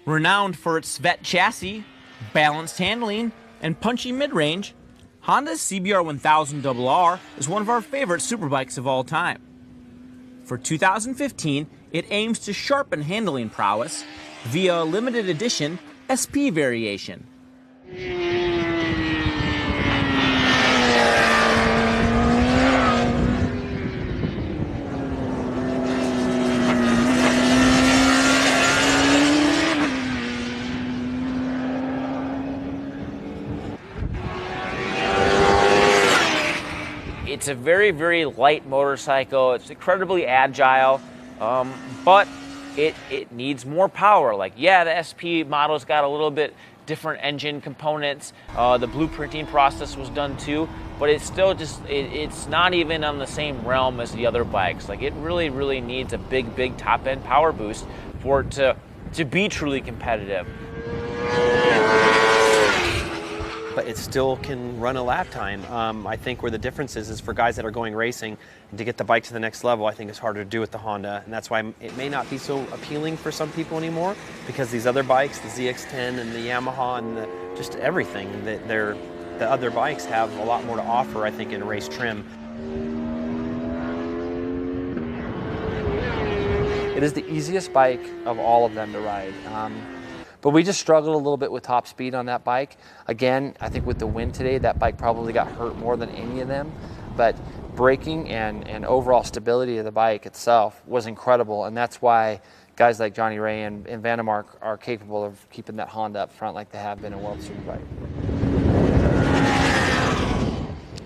Renowned for its Svet chassis, balanced handling, and punchy mid-range, Honda's Cbr1000Rr is one of our favorite superbikes of all time. For 2015, it aims to sharpen handling prowess via a limited edition SP variation. It's a very, very light motorcycle. It's incredibly agile, but it needs more power. Like, yeah, the SP model's got a little bit different engine components. The blueprinting process was done too, but it's still just, it's not even on the same realm as the other bikes. Like, it really, really needs a big, big top-end power boost for it to be truly competitive. But it still can run a lap time. I think where the difference is for guys that are going racing, and to get the bike to the next level, I think it's harder to do with the Honda, and that's why it may not be so appealing for some people anymore, because these other bikes, the ZX-10 and the Yamaha and just everything, the other bikes have a lot more to offer, I think, in race trim. It is the easiest bike of all of them to ride. But we just struggled a little bit with top speed on that bike. Again, I think with the wind today, that bike probably got hurt more than any of them. But braking and overall stability of the bike itself was incredible. And that's why guys like Johnny Ray and Vandermark are capable of keeping that Honda up front like they have been in World Superbike.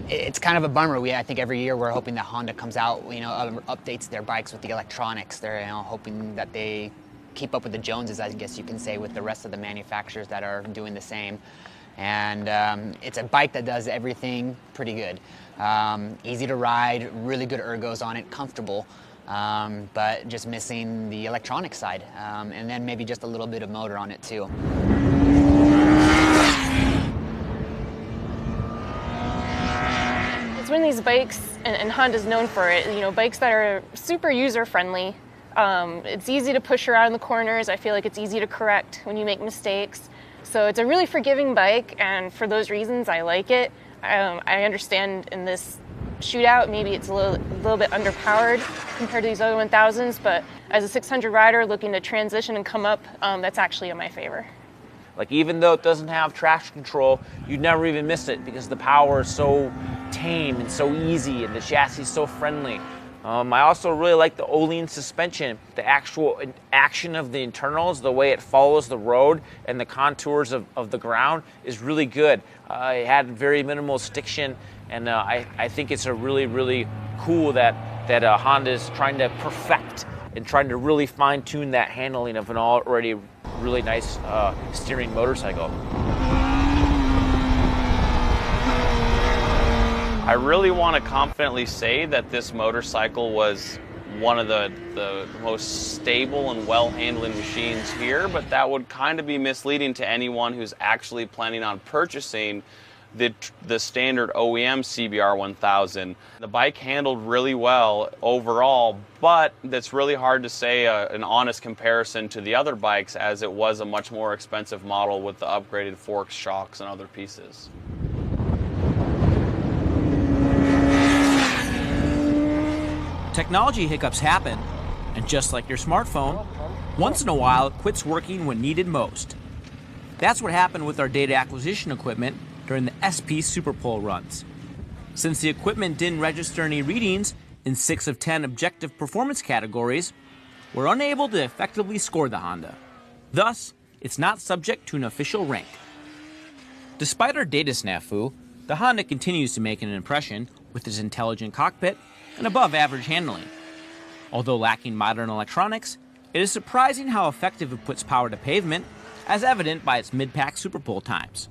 It's kind of a bummer. I think every year we're hoping that Honda comes out, updates their bikes with the electronics. They're hoping that they keep up with the Joneses, I guess you can say, with the rest of the manufacturers that are doing the same. And it's a bike that does everything pretty good. Easy to ride, really good ergos on it, comfortable, but just missing the electronic side. And then maybe just a little bit of motor on it too. It's one of these bikes, and Honda's known for it, bikes that are super user-friendly. It's easy to push around the corners. I feel like it's easy to correct when you make mistakes. So it's a really forgiving bike, and for those reasons, I like it. I understand in this shootout, maybe it's a little bit underpowered compared to these other 1000s, but as a 600 rider looking to transition and come up, that's actually in my favor. Like, even though it doesn't have traction control, you'd never even miss it because the power is so tame and so easy, and the chassis is so friendly. I also really like the Olean suspension. The actual action of the internals, the way it follows the road and the contours of the ground is really good. It had very minimal stiction, and I think it's a really, really cool that Honda is trying to perfect and trying to really fine-tune that handling of an already really nice steering motorcycle. I really want to confidently say that this motorcycle was one of the most stable and well-handling machines here, but that would kind of be misleading to anyone who's actually planning on purchasing the standard OEM Cbr1000. The bike handled really well overall, but that's really hard to say an honest comparison to the other bikes, as it was a much more expensive model with the upgraded forks, shocks, and other pieces. Technology hiccups happen, and just like your smartphone, once in a while it quits working when needed most. That's what happened with our data acquisition equipment during the SP Superpole runs. Since the equipment didn't register any readings in 6 of 10 objective performance categories, we're unable to effectively score the Honda. Thus, it's not subject to an official rank. Despite our data snafu, the Honda continues to make an impression with its intelligent cockpit and above-average handling. Although lacking modern electronics, it is surprising how effective it puts power to pavement, as evident by its mid-pack superpole times.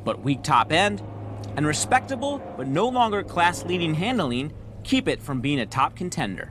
But weak top end and respectable but no longer class-leading handling keep it from being a top contender.